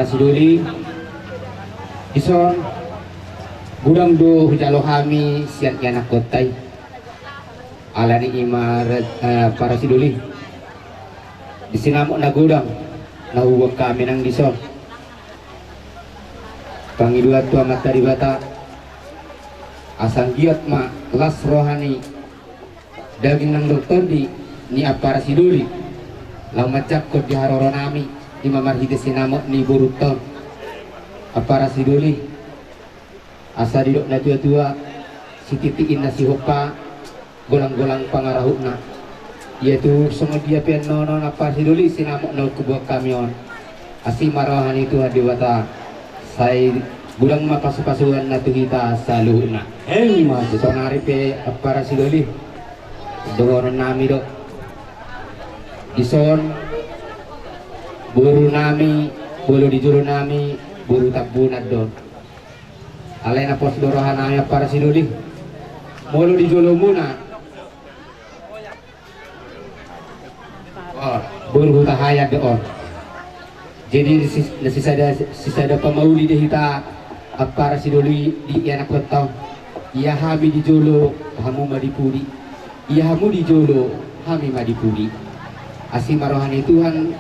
para siduli ison gudang do hujalo kami sian anak kotay alani imar para siduli di sinamok na gudang nahuwag kami ng dison pangiduat tu amat dari bata asal giat ma las rohani daging ng dokter ni para siduli lau macak ko di haroro nami di mamarhide sinamok ni buruton para siduli asa didok na tua-tua si titiin na si hopa golang-golang pangarahuna yaitu semua dia nono na para siduli sinamok na kubuah kamyon asi marahan itu adiwata saya gulang mapasupasuan na tuhita sa luhuna mas so naripe para siduli doon nami dok dison buru nami bulu di juru nami buru tabunat don alay na pos dorohan nami para siduli mulu di julu muna buru tahaya doon jadi sisada pamauli dehita para siduli di anak betong ia hami di julu hamu madipudi ia hamu di julu hami madipudi asi marohani Tuhan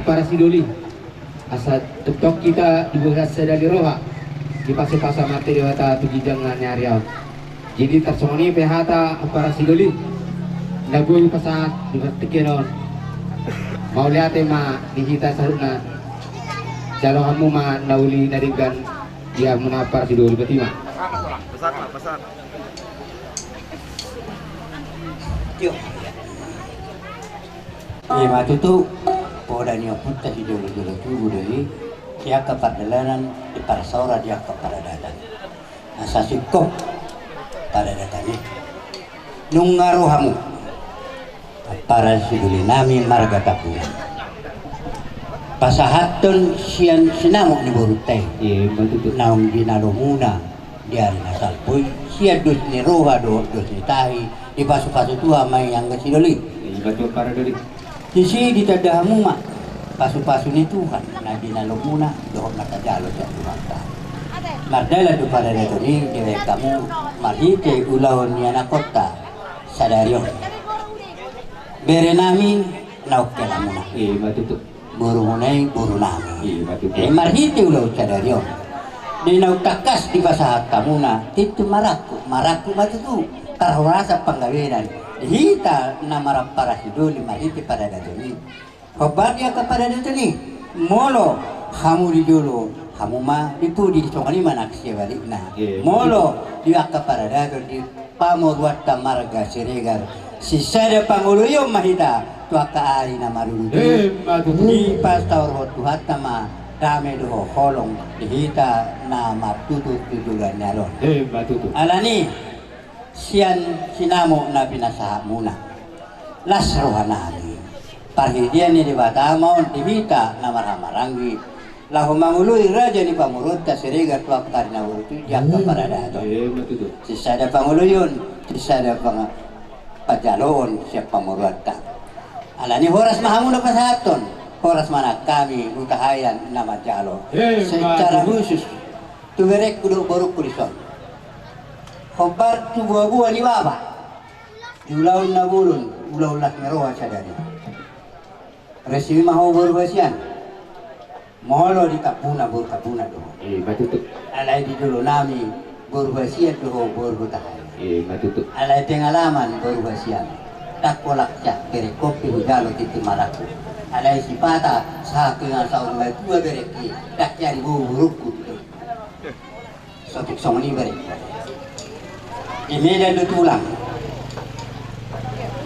para siduli asa tetok kita dibuat sedali roha di pasal materi wata tuji jangan nyariau jadi tersongoni pehata para siduli nagul pasat dibertikenon mau lihat ma dihita saruna jalo kamu ma nauli naringgan dia menapar siduli betima besar yuk matutu poda niyo punta si jolo-jolo tubo dari siya kapadalanan di para saura dia kapadadadan asa sikop pada datanya nung ngaruhamu para siduli nami marga tapunan pasahaton siyan sinamok ni Borutay naong dinalo muna dia nasal poy siya dos ni roha dos ni tahi di pasu-pasu tua may yang siduli betul para duli sisi ditadahamu mak pasu-pasu ni Tuhan na dinalo muna doon nakajalo sa Tuhan ta mardala do para dito ni dire kamu marhite ulahon ni anak kota sadaryo bere nami naukela muna betul buru munay buru nami betul marhite ulaw sadaryo di nautakas di basahat kamuna titu maraku matutu tarhorasa panggawinan hita na para siduli mariti pada datuni hobat dia kepada datuni molo hamu di dulu hamu ma itu di songani manak siya balik na molo dia kepada datuni pamurwat marga siregar sisada panguluyo mahita tua kaari na marulu di pastor tuhat ma dame doho kolong hita na matutu tutulan nyaron alani siyan sinamo na pinasaha muna lasrohan namin parhidian ni dibata maun dibita na marhamaranggi lahu mangului raja ni pamurut ta siriga tuak tarina urutu diak kaparadato sisada panguluyun sisada pang pajaloon siya pamurut ta alani horas mahamuna pasahaton horas mana kami utahayan na majalo secara khusus tumerek kudu boruk kurison Hobar tu buah-buah ni baba. Di ulau na bulun, ulau lah meroha sadari. Resimi mahu berbasian. Moholo di kapuna berkapuna doh. Betul Alai di dulu nami berbasian doh berbutahan. betul Alai pengalaman berbasian. Tak kolak cak kere kopi hujalo titi maraku. Alai sipata sah kenal saun mai tua bereki. Tak cari buruku tu. Sotik songni bereki. Ini dan tulang.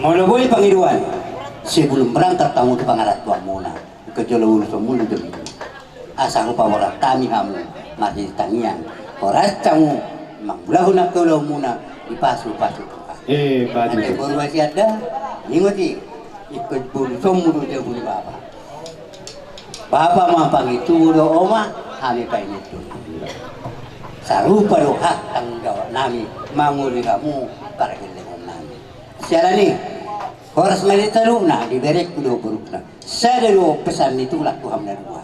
Mulai pangiruan sebelum berangkat tamu ke pangarat tuan muna ke jolo ulu semula demi asal rupa orang kami kamu masih tangian orang tamu manggulahu nak ke ulau muna di pasu-pasu betul baru masih ada ingoti ikut bulu semula dia bulu bapa mampang itu bulu oma kami kain itu sarupa do hak tanggung jawab nami manguli kamu karagileng nami siapa ni horas mereka luna di berek kudo burukna saya dulu pesan itu laku hamna dua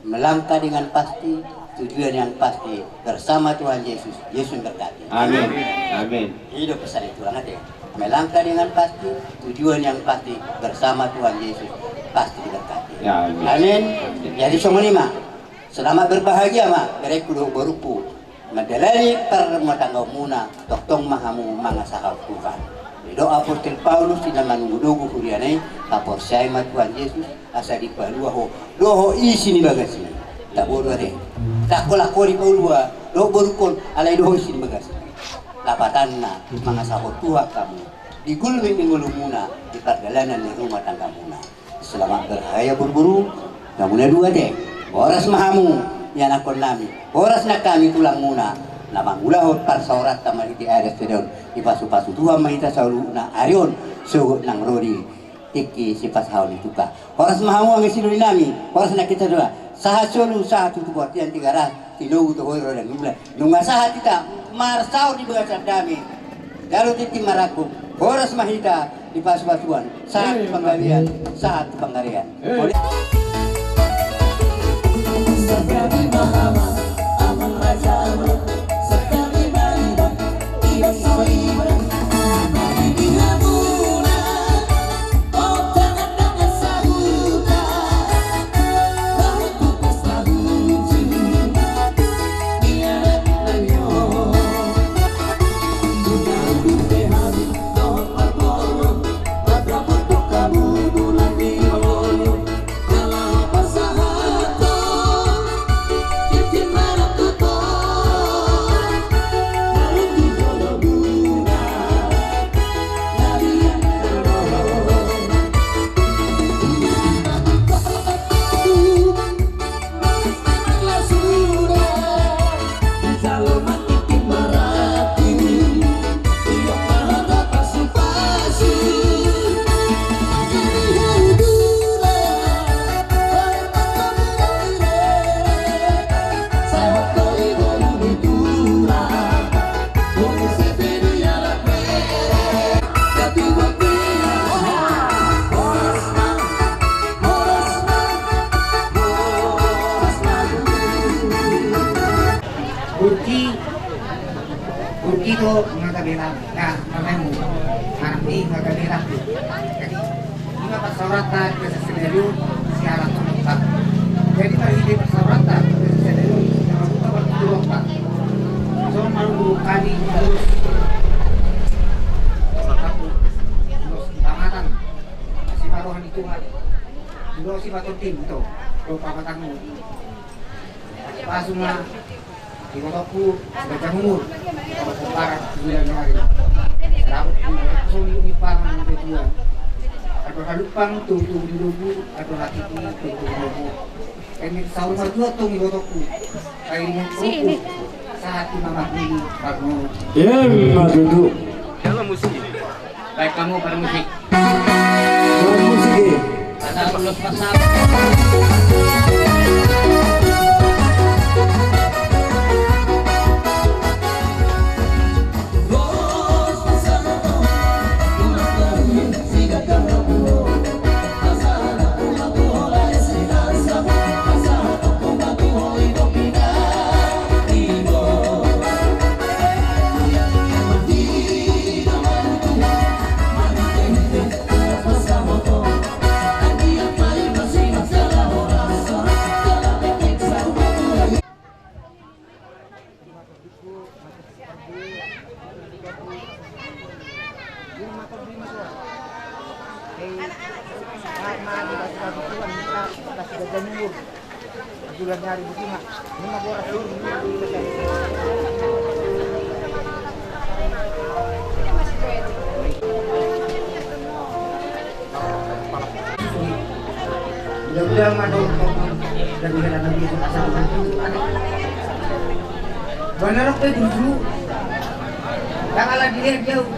melangkah dengan pasti, tujuan yang pasti bersama Tuhan Yesus. Yesus berkati. Amin. Amin. Hidup pesan itu banget ya. Melangkah dengan pasti, tujuan yang pasti bersama Tuhan Yesus pasti diberkati. Ya, amin. Amin. Jadi semua lima. Selamat berbahagia mak. Mereka kudu berupu. Medelani permatangga muna. Toktong mahamu mangasahal Tuhan. Doa Apostol Paulus tidak menunggu kurianai. Kapor saya mat Tuhan Yesus. Asa di palua ho. Doho isi ni bagasi. Tak bodoh deh. Tak kolak kori palua. Doho berukun. Alai doho isi ni bagasi. Lapatan na mangasahal Tuhan kamu. Di gulmi minggu muna. Di perjalanan di rumah tangga muna. Selamat berhaya buru-buru. Namuna dua deh. Boras mahamu yang akon nami. Boras na kami tulang muna. Namang ulahot parsaurat tamali di ares sedon. Ipasu-pasu Tuhan mahita saulu na arion. Sugot nang rodi. Tiki si pasahol itu ka. Boras mahamu ang isinuli nami. Boras na kita doa. Sahat solu sahat itu buat yang tiga ras. Tinugu tu hoi rodang ibla. Nunga sahat kita. Marsau di begasar dami. Lalu titi maraku. Boras mahita. Ipasu-pasuan. Saat penggalian. Saat penggalian. Sekali mahama aman rajama sekali maida tidak soibra di hamuna oh tangan dengan sahuta kau tupas laguju dia nanyo sudah dupe hari doh pakono pada foto kamu bulan di olio kalau pasahato Turki itu ngagabela, ya namanya anak ini ngagabela. Jadi ini persauratan kesesuaian si alat pemerintah. Jadi hari ini persauratan kesesuaian yang kita berdua pak. So malu kali terus terus tamatan si maruhan itu kan. Dulu si batu tim itu, lupa katamu. Pasuma di kotaku sudah umur kalau keparat 9 hari rambut soli unipang kedua atau halupang tutup di lubu atau hati tutup di lubu ini sahur dua tuh di kotaku kayak ini kotaku saat di mama ini baru duduk. kalau musik baik kamu pada musik Musik. asal lulus pasal nyari di sini, ini mah boras dulu, mudah-mudahan manut dan bila nabi itu asal itu benar apa dulu jangan lagi dia jauh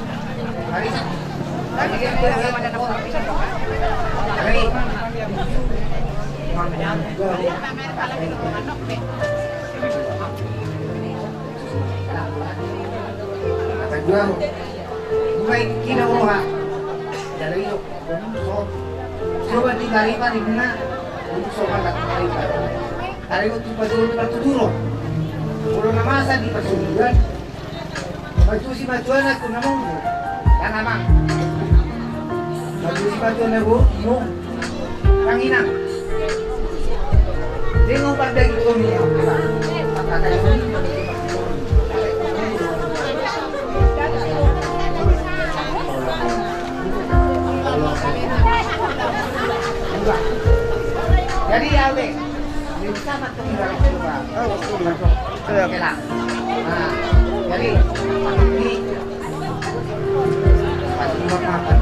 hari lagi dia jauh hari kedua mulai kira ulah dari itu coba 3 hari pak di mana untuk sobat 3 hari Hari itu batu duro. Kalau nama saya di Pasuruan, baju si bajuan aku namanya, kan nama. Baju si bajuan aku, no, kanginan. Tengok pada gitu ni, kata ini. Jadi awe, ini sama tunggal juga. Oke lah. Nah, jadi ini pasti mau makan.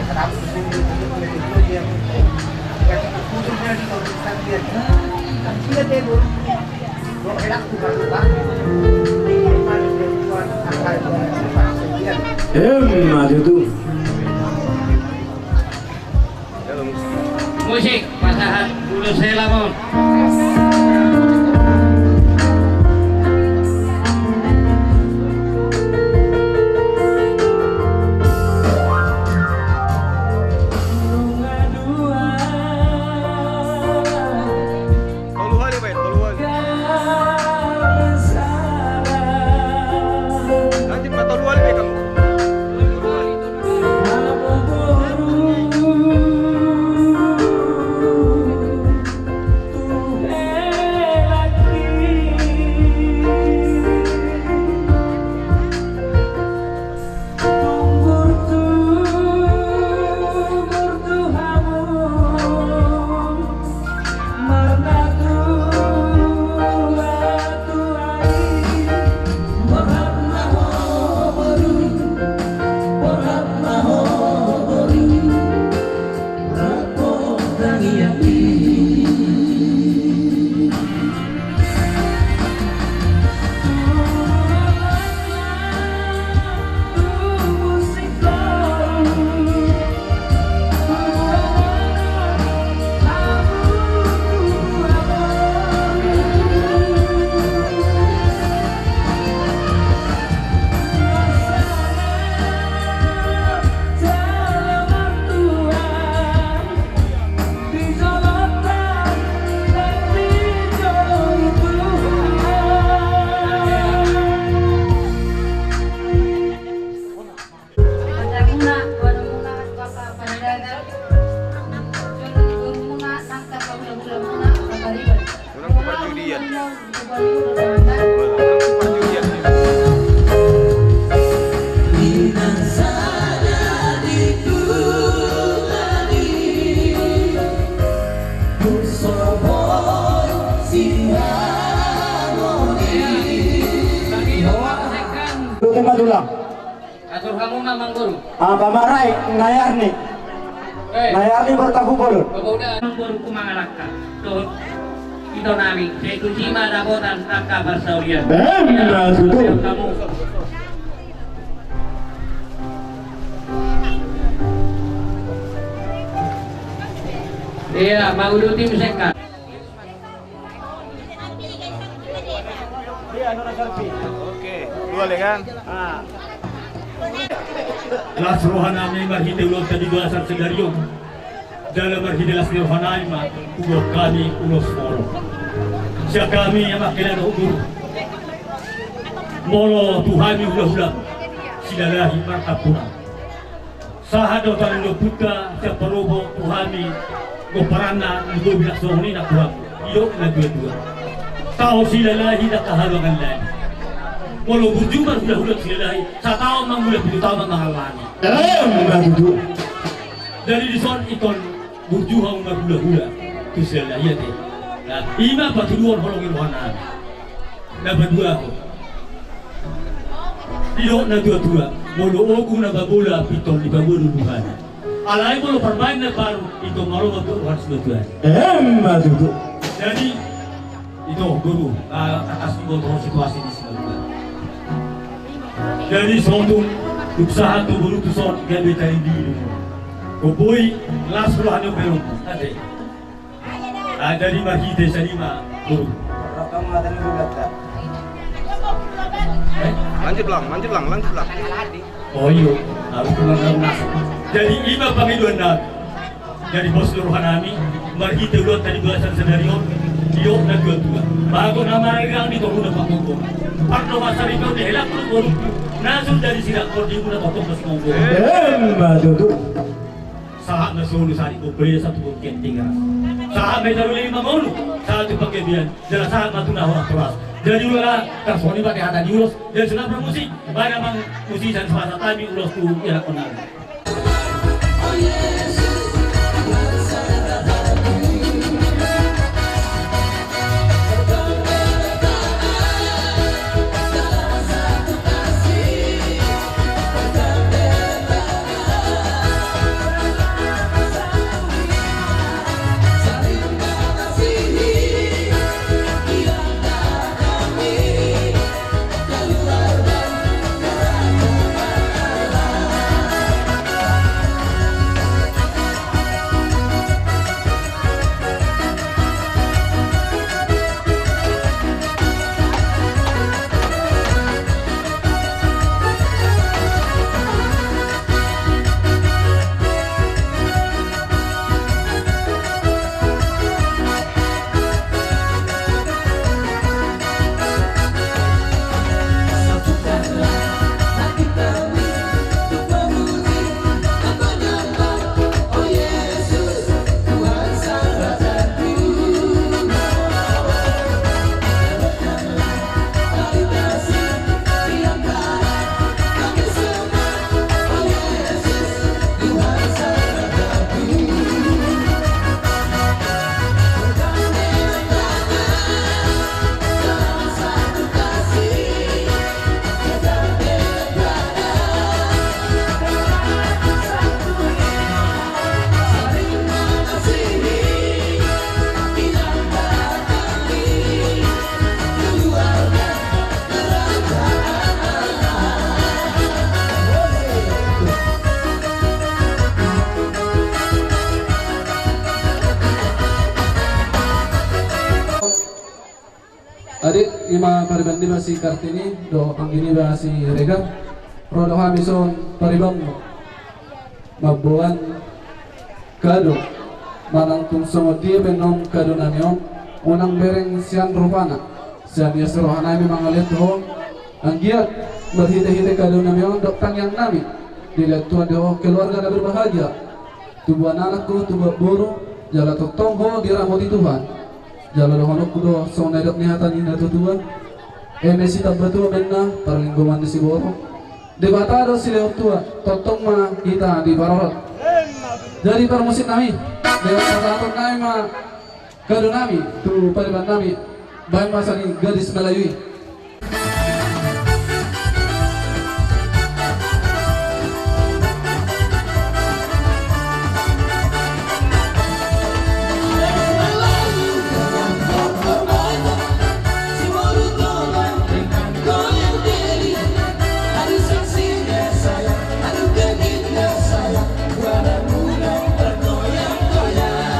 Kenapa itu dia? Khususnya di kawasan dia. Sudah tebur. Kalau enak juga lupa. Maju tuh. Musik pasahan dulu saya lamon. Madulang. Atur kamu mamang guru. Pamaray ngayar nih. Ngayar nih bertaku bolon. Pemuda guru kumangalaka. Tuh itu nami. Saya kucima dabotan angka bersaulian. Kamu. Iya, mau dulu tim sekat. Oke, boleh kan? Las rohanami marhide ulon tadi dua asar sedario. Dalam marhide las rohanami ma ulos kami ulos molo. Siapa kami yang makin ada ugur. Molo Tuhani ulah-ulah. Sidalahi martapuna. Sahado talulo putra siapa robo Tuhani goparana ugo bilas rohani nak kurang. Iyo na dua-dua. Tahu silalahi nak kahalangan lain. Walau berjumpa sudah silalahi, saya tahu memulai pertama menghalangi. Dari di son ikon berjuang berhula-hula ke silalahi itu. Nah, ima batuan holongin warna. Nah berdua aku. Tidak na dua-dua. Walau ogu na babola pitol di babulu Tuhan. Alai walau permain na baru itu malu betul harus dua-dua. Jadi itu guru atas kontrol situasi di sini. Jadi sondung usaha tu baru tu sort gabe cari diri. Koboi las rohani belum ada. Dari marhi desa lima guru. Lanjut lang. Oh iyo, harus mengenal nas. Jadi iba pangiduan na. Jadi bos rohanami, marhita ulo tadi bulasan sedario, iyo na dua. Bago na marigang dito muna pangkuko. Parno masari ko dihilak ko nasul dari sila ko di muna totong kasi kong Madudu. Saat na sulu sari ko beri satu bukit tinggal. Saat may daruli mangono, saat itu pagkabian, jelas saat matuna orang keras. Jadi wala kasoni ba kaya tadi ulos, dan sudah bermusik, banyak mang musisan semasa tadi ulos tu ya kenal. Oh Yesus, Tuhan sangat hati. Dalam satu kasih, saling mengasihi, di antara kami, keluar dan kerajaan Allah. Satukanlah hati kami untuk memuji dan menyembah, oh Yesus, Tuhan Sang Rajaku. Nyatakanlah tali kasih di antara kami semua, oh Yesus, Tuhan Sang Rajaku. Bergandeng tangan dalam satu kasih, bergandeng saling mengasihi, di antara kami, keluarga kerajaan Adik ima paribandi basi Kartini do anggini basi Rega rodo hamison paribang mabuan kado manang tung dia benom kado naniom unang bereng sian rupana sian yas rohana mi mangalit ho anggiat berhite-hite kado namion dok tang yang nami dilihat tuan do keluarga na berbahagia tubuh anakku tubuh buru jala totong ho dirahmati Tuhan. Jalo honok kudo so naidok ni hatan ina tutuan. Emesi tabbatu menna parlinggoman di siboro. Debatado si leok tua totong ma kita di parorot. Jadi permusit nami lewat sataton nami ma kado nami tu pariban nami bahan masa ni gadis Melayui. Bergoyang-goyang.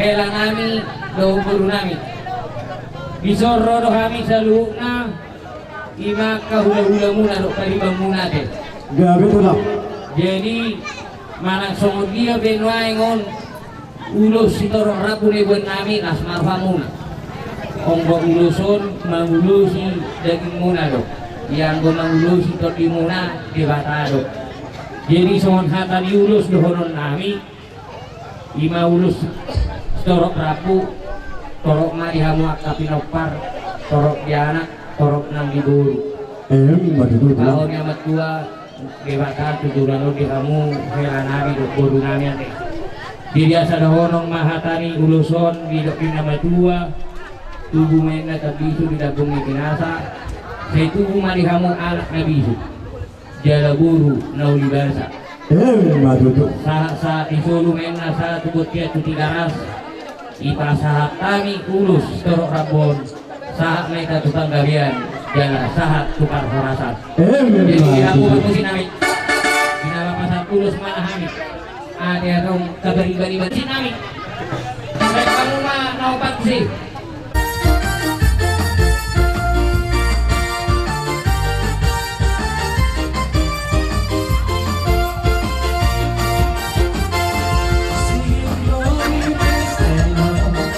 hela nami do guru nami bisoro do kami saluna ima kahula-hula muna do kalibang muna te Gabi itu lah. jadi manang songod dia benwae ngon ulos sitorong rapu ni buat nami nas marfa muna onggo uluson mangulusi daging muna do yang go mangulusi todi muna di bata do jadi songon hata diulus dohonon nami ima ulus torok rapu torok mari hamu akapinopar torok dianak torok nang diburu Madu itu lah. tahun yang tua debata tujuh lalu di kamu hela nami do boru nami ate diri asa dohonong mahatani uluson di dokin nama tua tubuh mena tabisu di dabung binasa saya tubuh mari hamu anak nabisu jala buru nauli basa Madu itu. sa isulu mena sa tukut kia tuti garas ipa sahat kami ulus torok rabon sahat mereka tukang galian jala sahat tukar horasan jadi aku bermusim nami dinala pasal ulus mana kami ada dong kabari-bari nami mereka kamu mah naupat sih Hallelujah.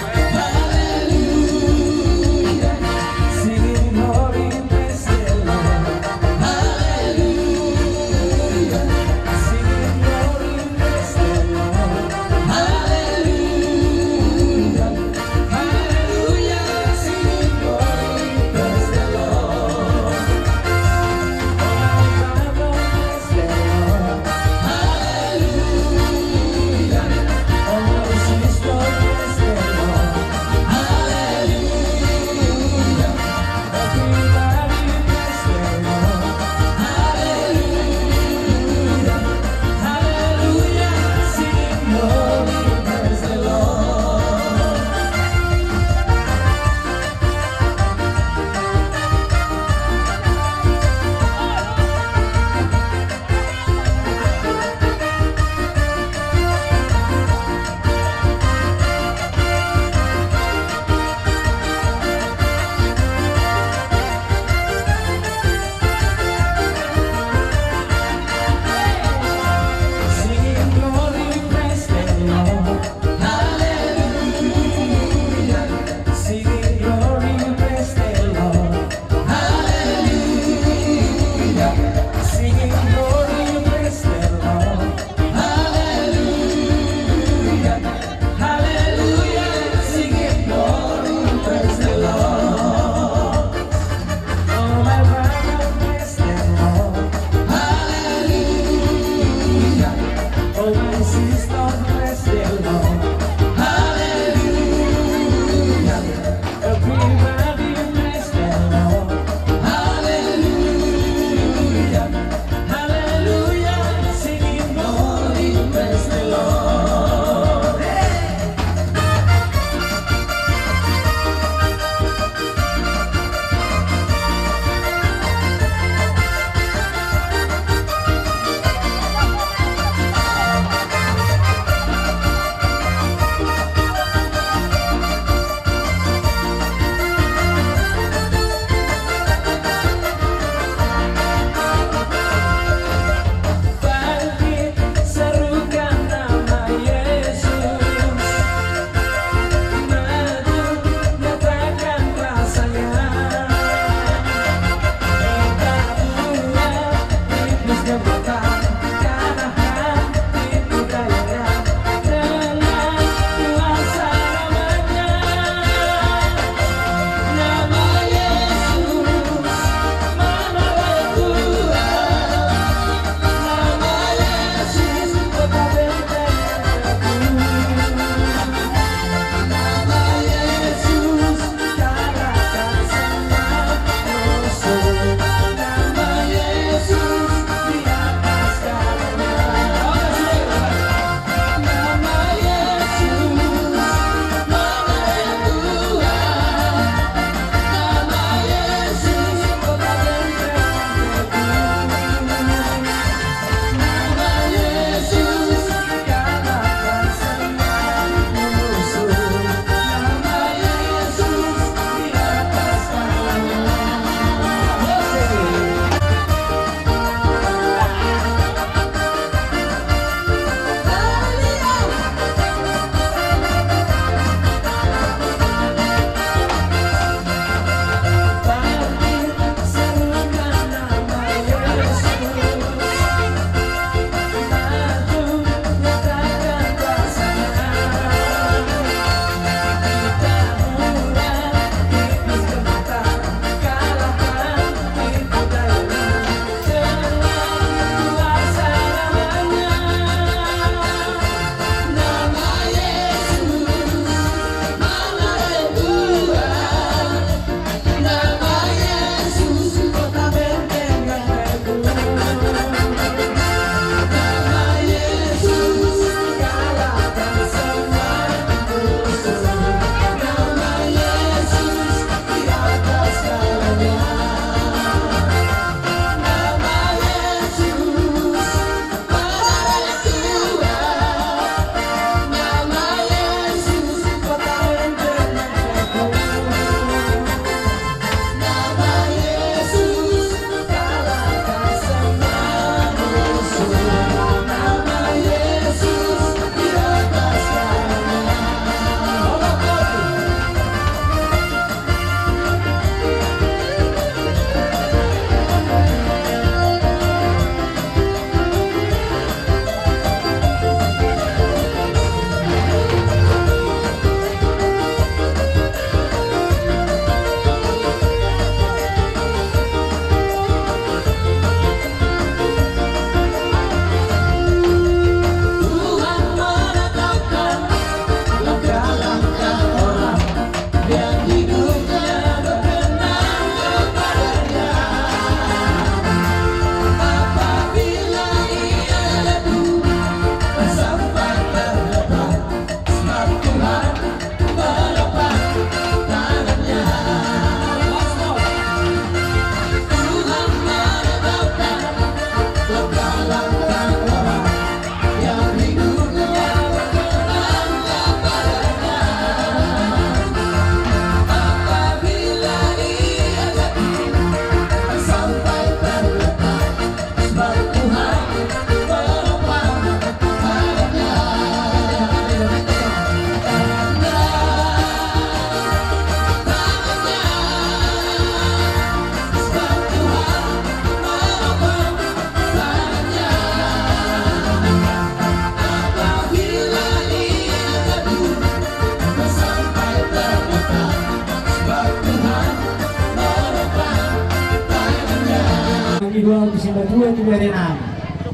1292 itu berenang.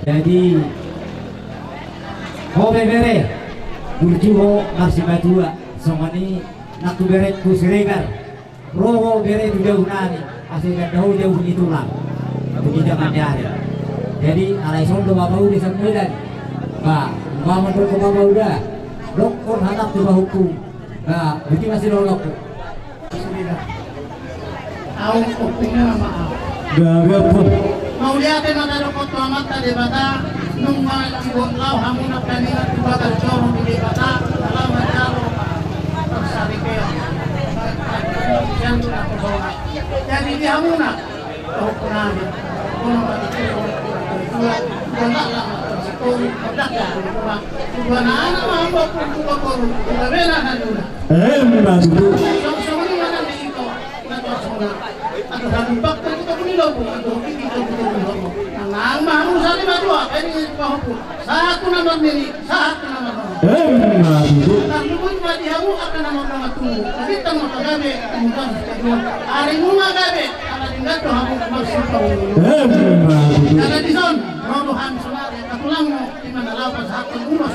Jadi mau bere burjuho masih batua somani nak tu bere ku siregar roho bere tu jauh nani asal jauh itu lah itu kita mandari. Jadi alai sondo bapak udah sampedan pak mama tu mama udah dokon hanap tu hukum nah jadi masih lolok Aku kupingnya maaf. Gagap pun. Mau lihat mata dokot amat tadi bata nunggal ibon lau hamunap kanina tibata corong di bata dalam jalo tersari keo. Yang aku bawa. Jadi di hamuna kau penami. Kono mati dua lah sekali pedak ya. Dua anak mampu kumpul koru. Tidak benar hanuna. Madu. Semua mana di itu. Atau satu bakter kita pun lobo atau kita pun nang mahu sari madua ini pahuku satu nama ini satu nama Madu. nang lubun mati hamu akan nama tunggu tapi tamu gabe tungguan kedua hari muna gabe ala tinggal tu hamu masih tahu kalau di son rodohan semari katulang mo di mana lapas hak urus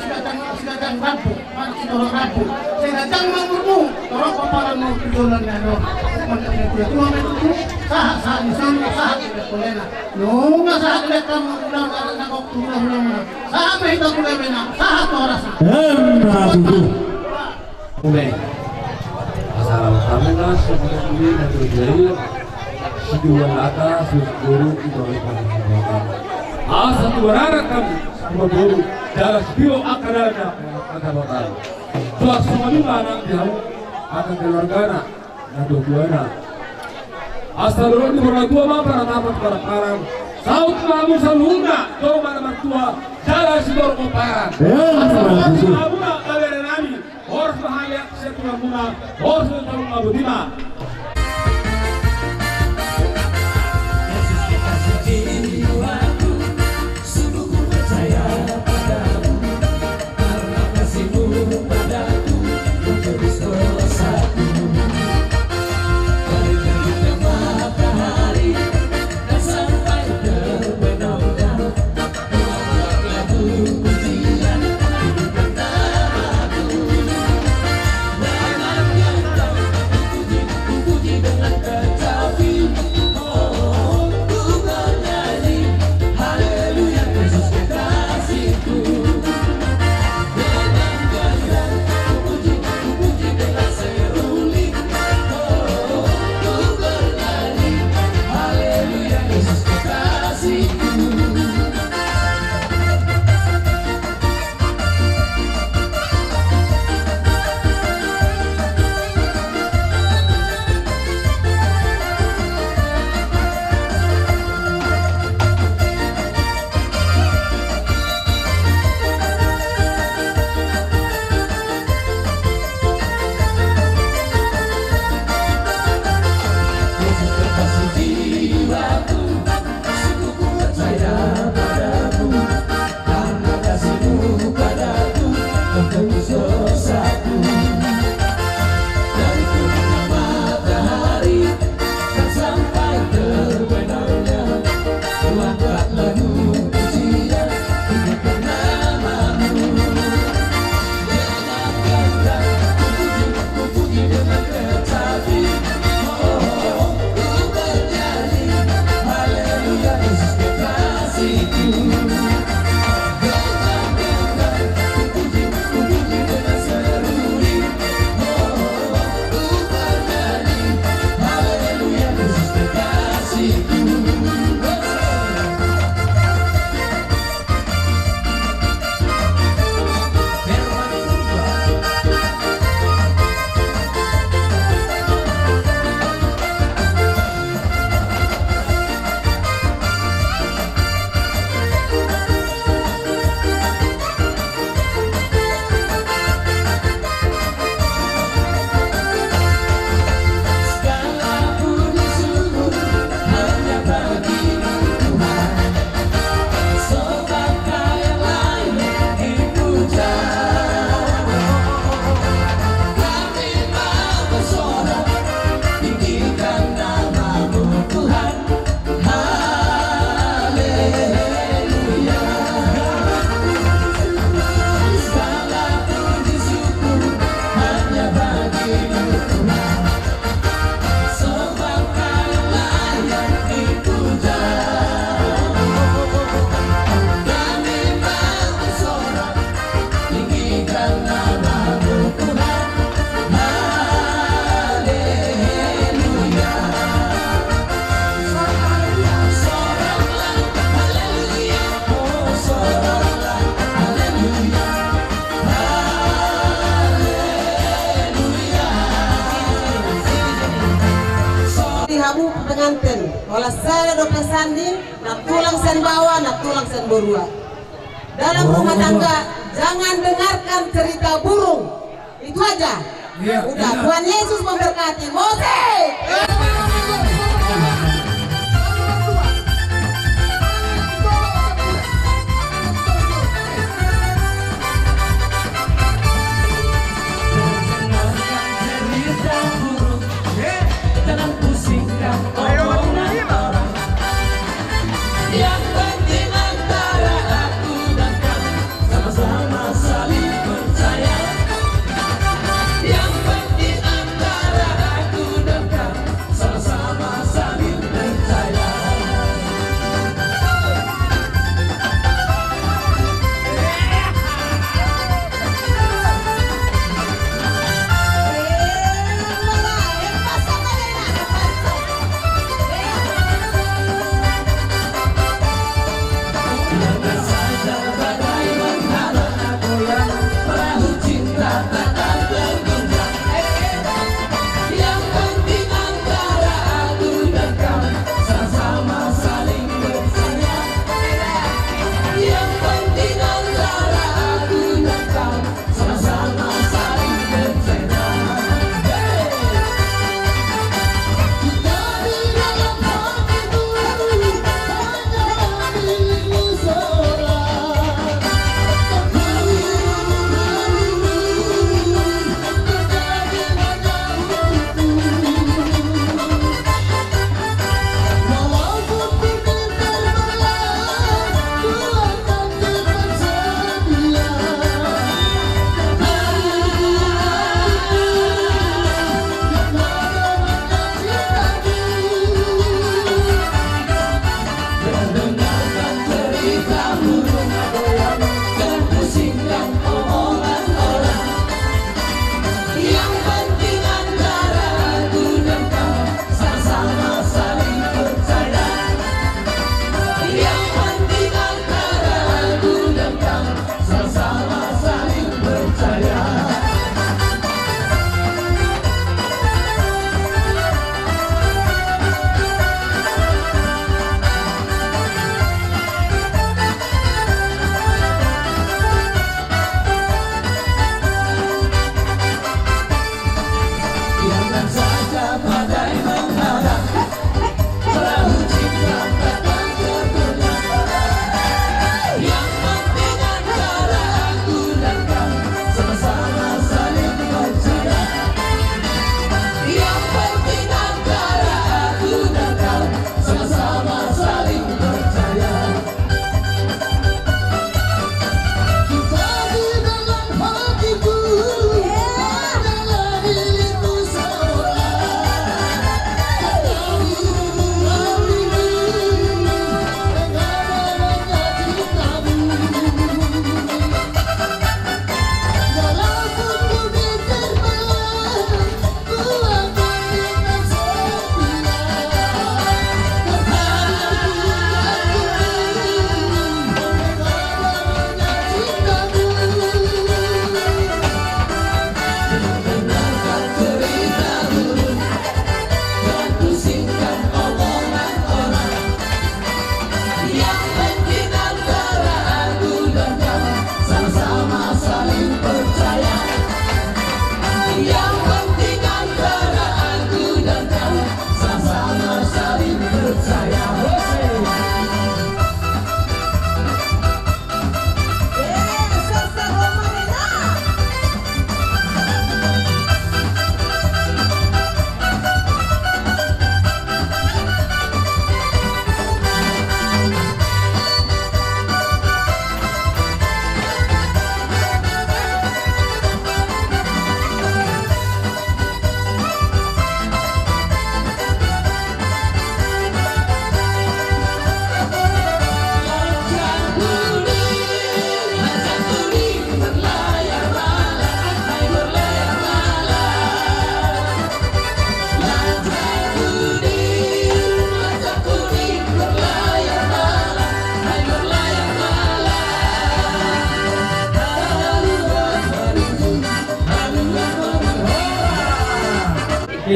sedang rapu masih tolong rapu sedang mangurmu torok paparan mo tujuan ngado sah di sana sah tidak boleh nak nunggu sah tidak kamu ulang karena kau ulang sah itu boleh benar sah tu rasa Mulai. Assalamualaikum warahmatullahi wabarakatuh. Sidua lata guru itu asa tuarana kami semua guru dalam bio akarana kata bakal. Soal semua anak dia akan keluarga na doguana. Asal orang orang tua apa nama para saut kamu saluna coba nama tua jalan sidor koparan. Asal kamu nak kalian nami harus bahagia setelah muna harus tahu mabudima. berarti habu pengantin. Kalau saya do pesandi, nak tulang sen bawah, nak tulang sen berua. Dalam rumah tangga jangan dengarkan cerita burung. Itu aja. Udah, Tuhan Yesus memberkati. Moses. Jangan pusingkan omongan orang. Yang penting antara aku dan kamu sama-sama saling percaya. Yang penting antara aku dan kamu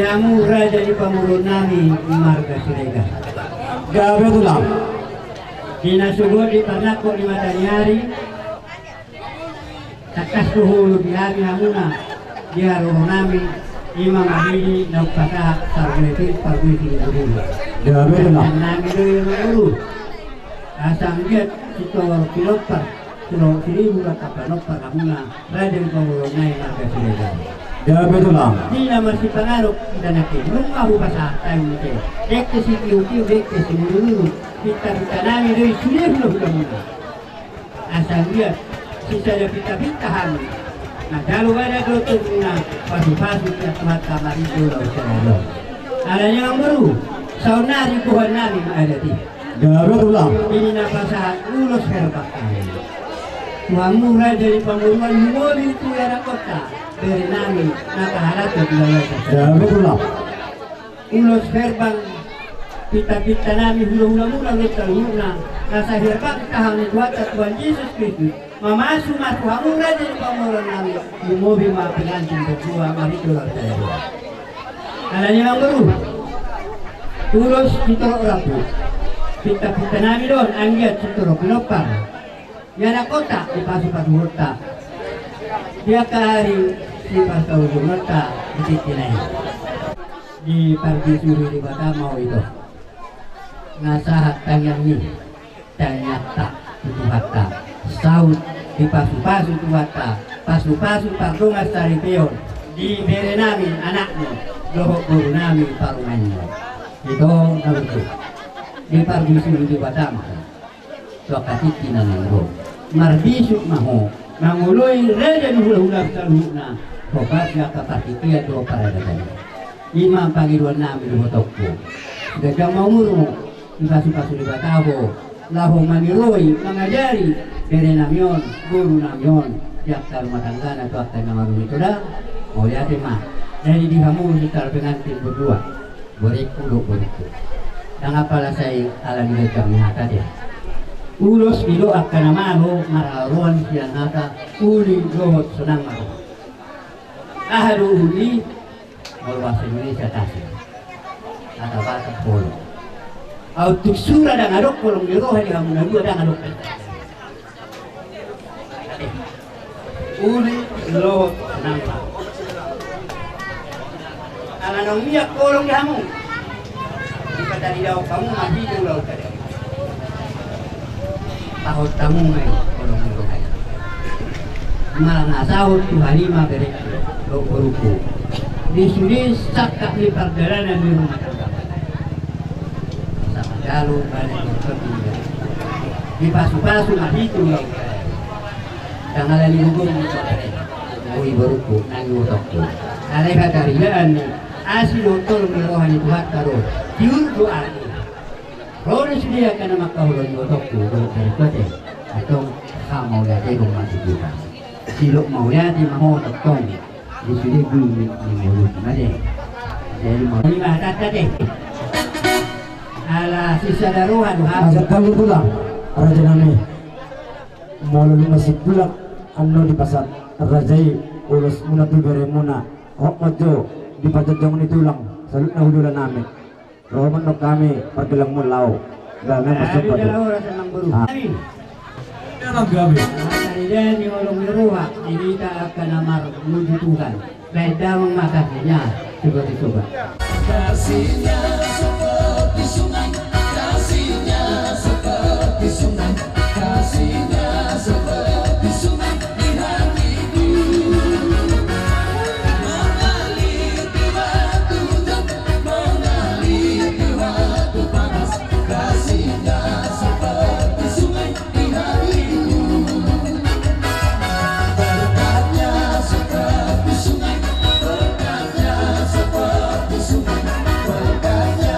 Jamu raja di pamurun nami marga Sirega. Gawe tulang. Dinasugod di Parnako di Matanyari. Takas tuhulu di hari hamuna di haruh nami Imam Abidi na upata sarweti pagwiti dulu. Gawe tulang. Nami dulu asang giat sitor pilopar sulo seribu kapanopar hamuna raja di pamurun nami marga Sirega. Gawe tulang. Di nama si pengaruh dan nanti belum aku pasah tahu nanti. Dekte si kiu dekte si dulu kita nami dari sudah belum kamu. Asal dia sisa ada pita-pitahan. Nah kalau ada kelotok na pasu-pasu ya tuhat kamar itu lah usaha. Alanya yang baru saunari kuhan nami ada di. Gawe tulang. Ini nama pasah ulos herbak. Tuamu raja di pemburuan mobil itu era kota. Dari nami nakaharap ke wilayah Gawe tulang. ulos herbang pita-pita nami hula-hula mula letaluna nasa herbang tahang buat Tuhan Yesus Kristus mamasu matuhamu raja di pamoran nami di mobil pengantin berdua mari keluar saya alanya yang baru ulos ditolok rapu pita-pita nami don anggiat sitorok pinopar yana kota di pasu-pasu hota dia kari si pasau jumata di tikinai di pagi suri di Batam mau itu nasahat tangyang ni tanyata itu hatta saut di pasu-pasu itu hatta pasu-pasu pardungas tari peon di bere nami anaknya lohok guru nami parungannya itu nalutu di pagi suri di Batam wakati kinanangro marbisuk maho mangului raja di hula-hula saluna kopat ya kapatitia do paradagan imam pangiruan nami di hotokku gajah maumurmu di pasu-pasu di Batavo lahu maniroi mengajari dari namion guru namion tiap rumah tangga atau akta nama itu dah mau lihat mah dari di kamu sekitar pengantin berdua beriku dan apalah saya ala di kami tadi ulos kilo akan namaho mararuan siang hata uli lohot senang mahu ahadu uli mau bahasa Indonesia kasih atau bahasa polo autuk surah dan adok kolong di roh di kamu dua dan adok uli lohot senang mahu alanong miyak kolong di kamu jika dari daun kamu mati dulu tadi tahun tamu ngay kolong di roh malah nasahut Tuhan lima beri lo beruku di sini sakak di perjalanan di rumah tangga sama jalur balik berpindah di pasu-pasu mati itu lo dan ada di hukum mau beruku nangi utokku ada kata rilaan asli tolong di rohani Tuhan taruh diur doa roh sudah kena makaulah di utokku dari kote atau kamu lihat rumah juga silok mau lihat di mau tokong di sini gue di mulut aja jadi mau lima tadi ala sisa daruhan Asal kami pulang raja nami mau masih pulang anu di pasar rajai ulos muna tu bere muna ojo di pajajang ni tulang salut na hudulan nami roman nok kami pergelang mulau gangan masuk pada gabi. Dari orang meruah ini tak akan amar menuju Tuhan. Beda memakainya seperti coba. Kasihnya seperti sungai, kasihnya seperti sungai, kasihnya seperti sungai di hatiku. Mengalir di waktu teduh, mengalir di waktu panas, kasihnya seperti sungai di hatiku. Berkatnya seperti sungai, berkatnya seperti sungai, berkatnya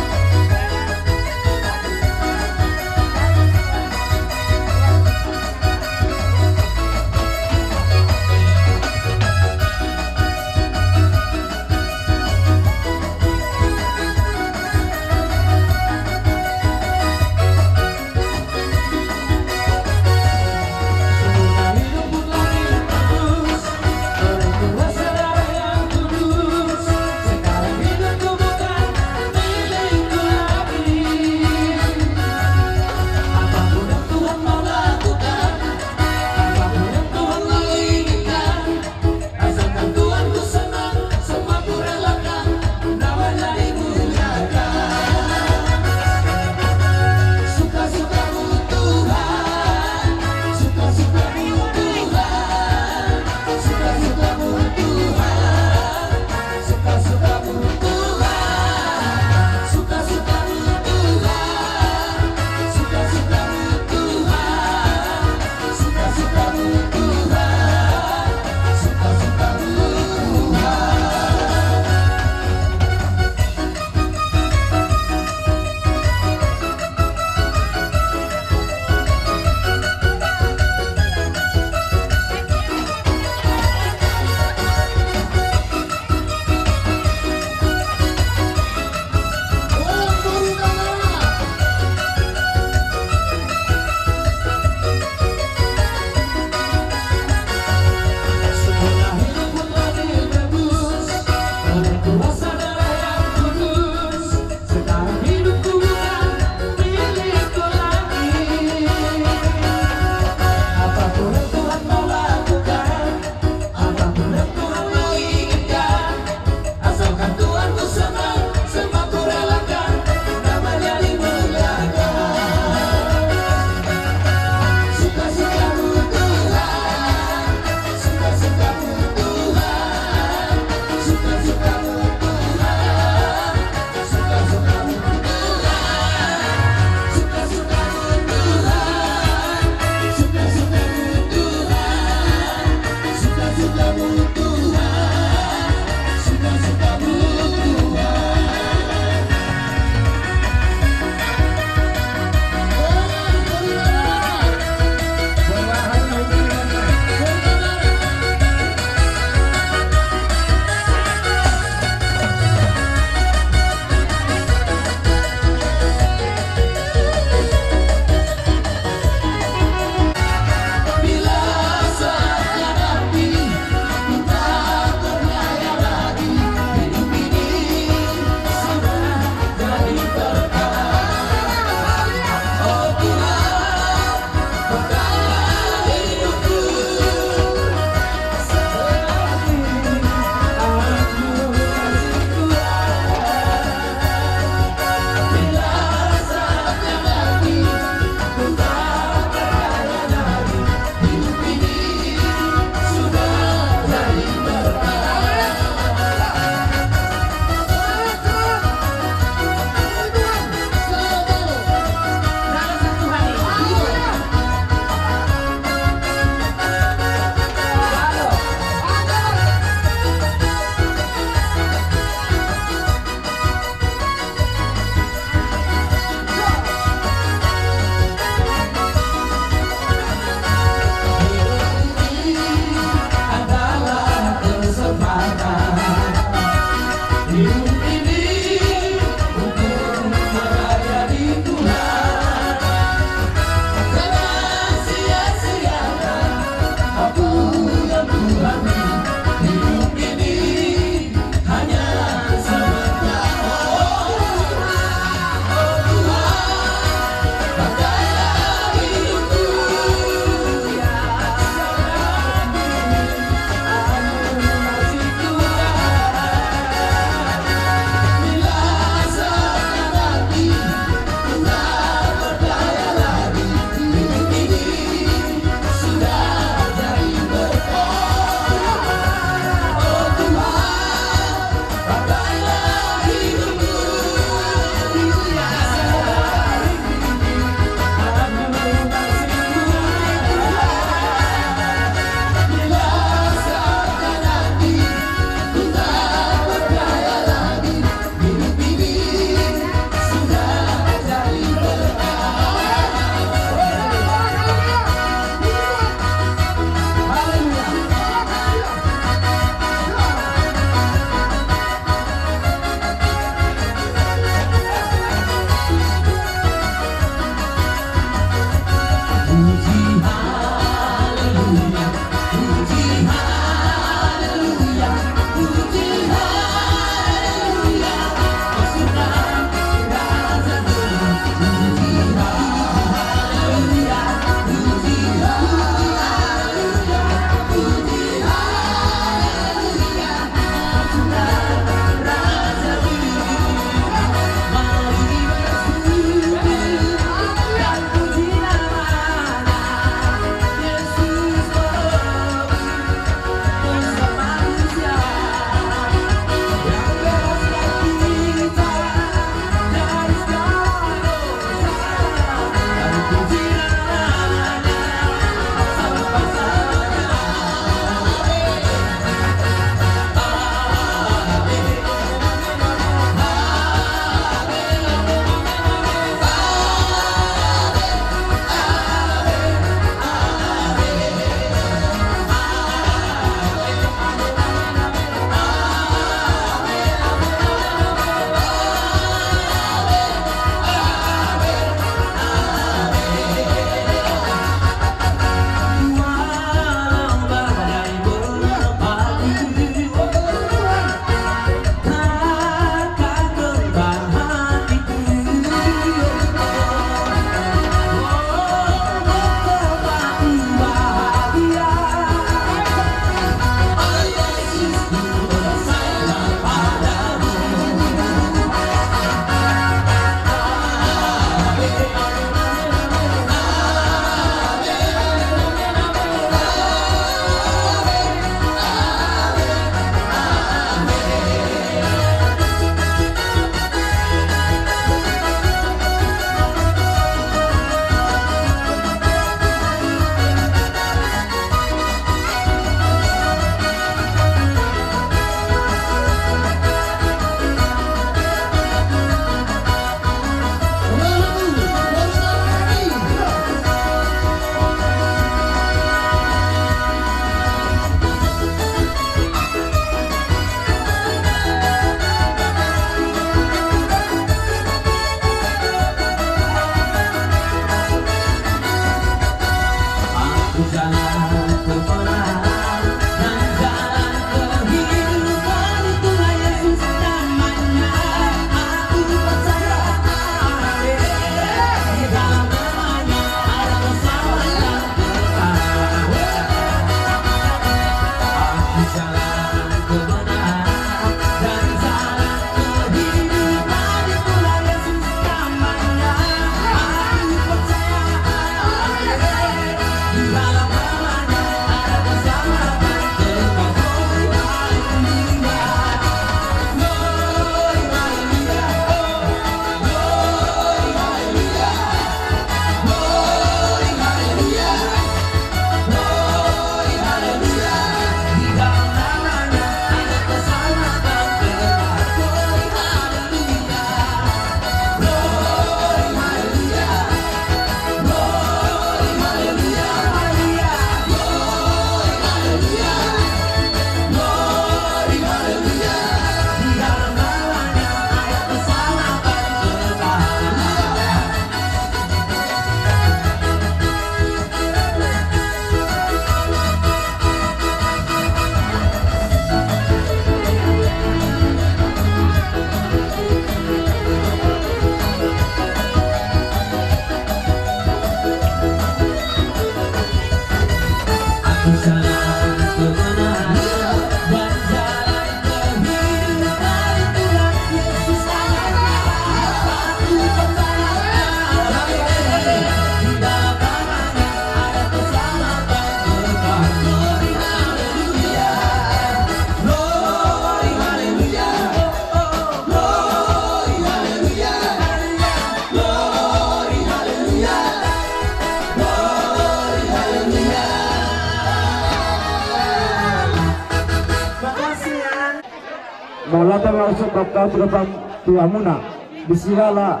Maulata langsung bakal terbang tuamuna bisigala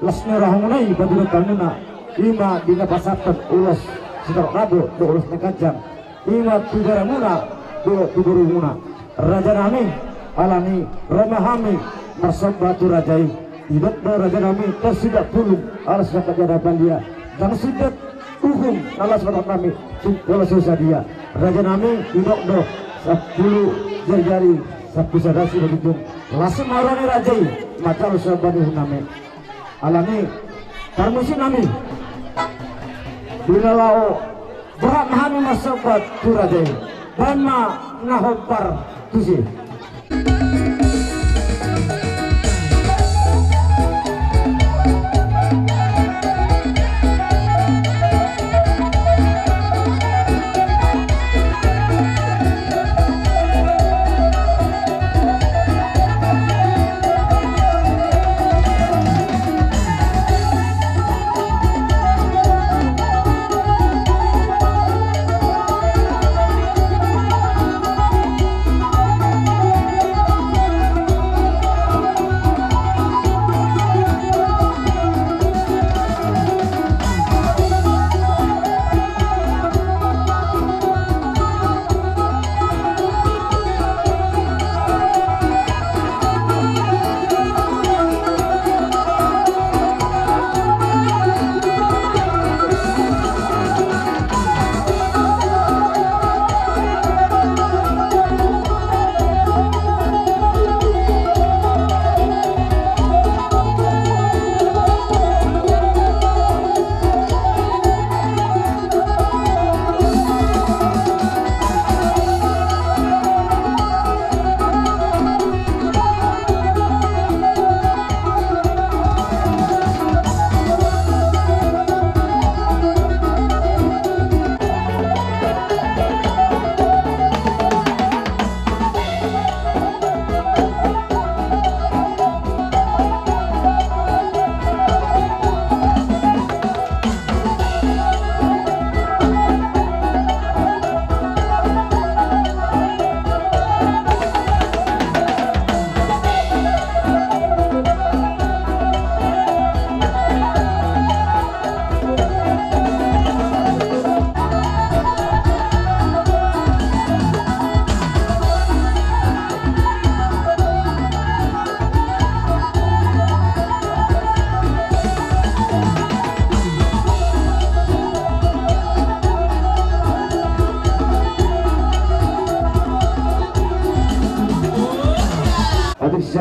lasnya rahamunai batu kanuna lima dina pasatan ulos setor rabo do ulos nekajang lima tugaramuna do tugurumuna raja nami alani ramahami marsab batu rajai hidup do raja nami tersidak pulung alas nakajana bandia dan sidak hukum alas batak nami wala susah dia raja nami hidup do 10 jari-jari sabtu sadasi begitu langsung marani rajai macal sabani huname alami permisi nami bila lao berat mahami masabat turajai dan ma ngahopar tusi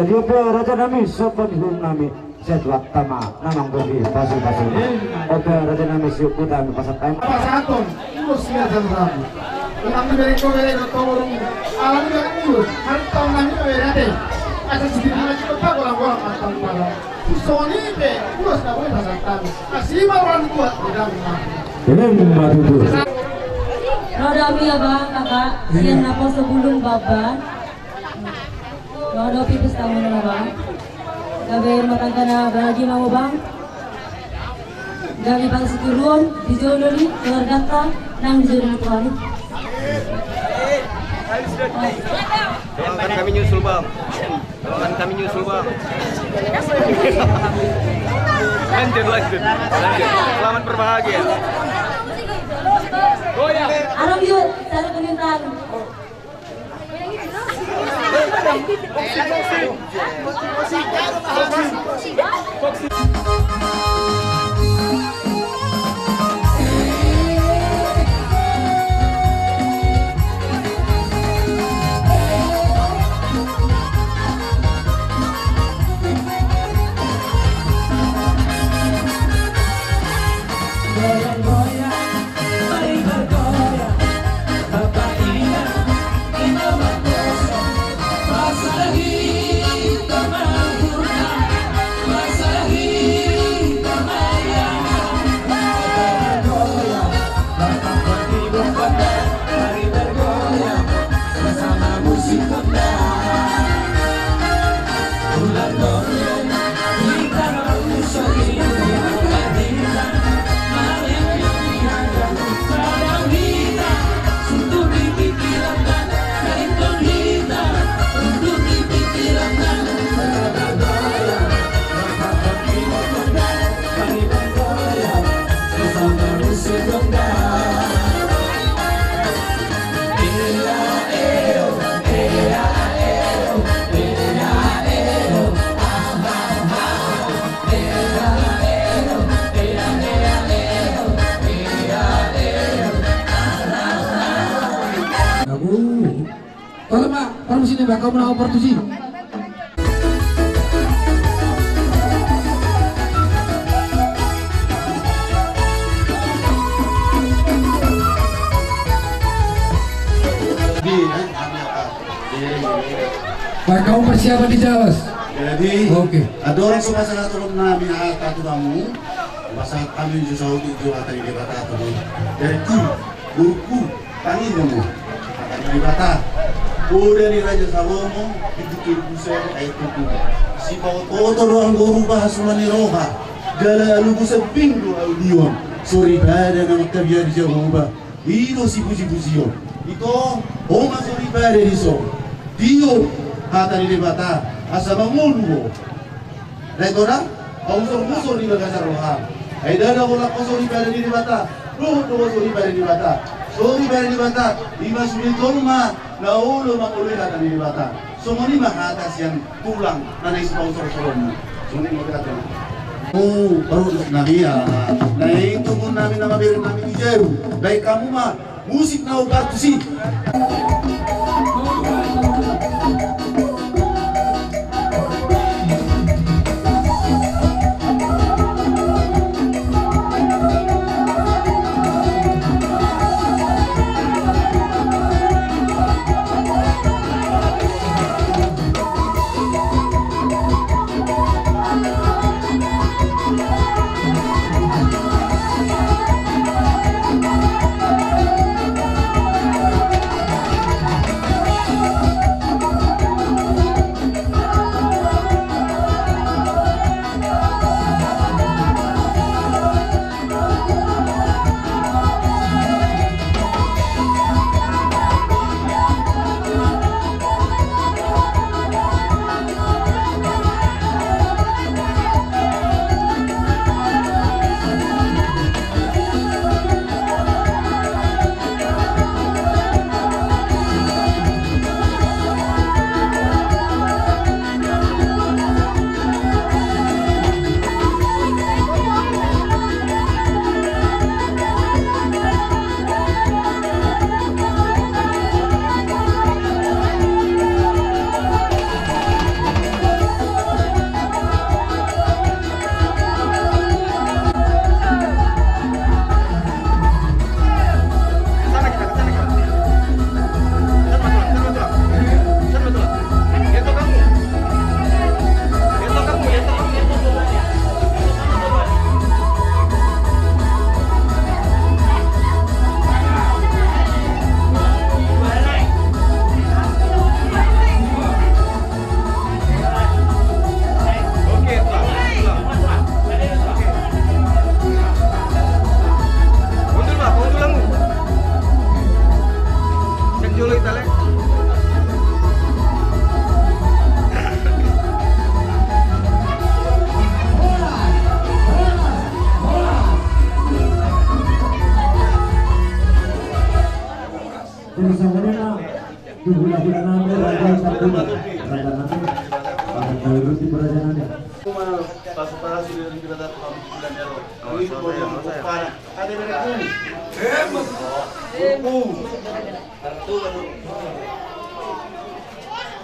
jadi apa raja nami sopan hum nami setuak tama namang gobi pasu oke raja nami siup dan pasat time Pasaton, urus ya dan Kami dari kawin atau orang alam yang urus harta nami berade asal sedikit lagi kita orang-orang akan pada Sony be urus tak boleh pasatan kasih orang kuat tidak madu Roda ya bang kakak siang apa sebelum baban Roda pipis tamu na bang gabi matangka na balagi mau bang gabi pang situlun di jonori keluarga ta nang di jonori tuan doakan kami nyusul bang lanjut selamat berbahagia Arang yuk cara kemintaan Pasar hitam Kamu sini Mbak, kamu nak operasi. Baik, kamu persiapan di Jawas. Jadi, Oke. ada orang suka salah turun nami atau kamu, masa kami justru itu atau di bata atau dari buku tangin kamu atau di bata. Udah nih Raja Salomo itu buset ayat buku. Si foto doang guru bahas mani roha. Gala alu buset pindu audion. Sorry pada nama kabiar di Jehovah. Itu si puji-pujion. Itu oma sorry pada di so. Dio hata di bata asa mangulu. Retora musur di bagasar roha. Aida ada bola sorry pada di bata. Roh sorry pada di bata. Sorry pada di bata. Lima sulit rumah. Naulo makuloy hata di bata. Semua ni atas yang tulang nanai sponsor solomon. Semua ni kata. Oh, baru nabia. Nah itu pun nami nama beri nami Ijeru. Baik kamu mah musik nau kartu sih.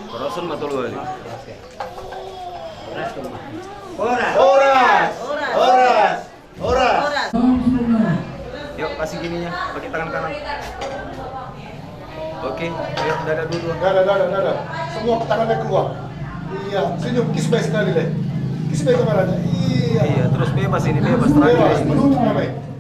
Koroson betul kali. Oras. Yuk kasih gininya, pakai tangan kanan. Oke, ayo dada dulu. Dada. Semua tangannya keluar. Iya, senyum, kiss baik sekali deh. Kiss baik kameranya. Iya. Iya, terus bebas ini, bebas Bebas, terakhir ini. menunjuk namanya.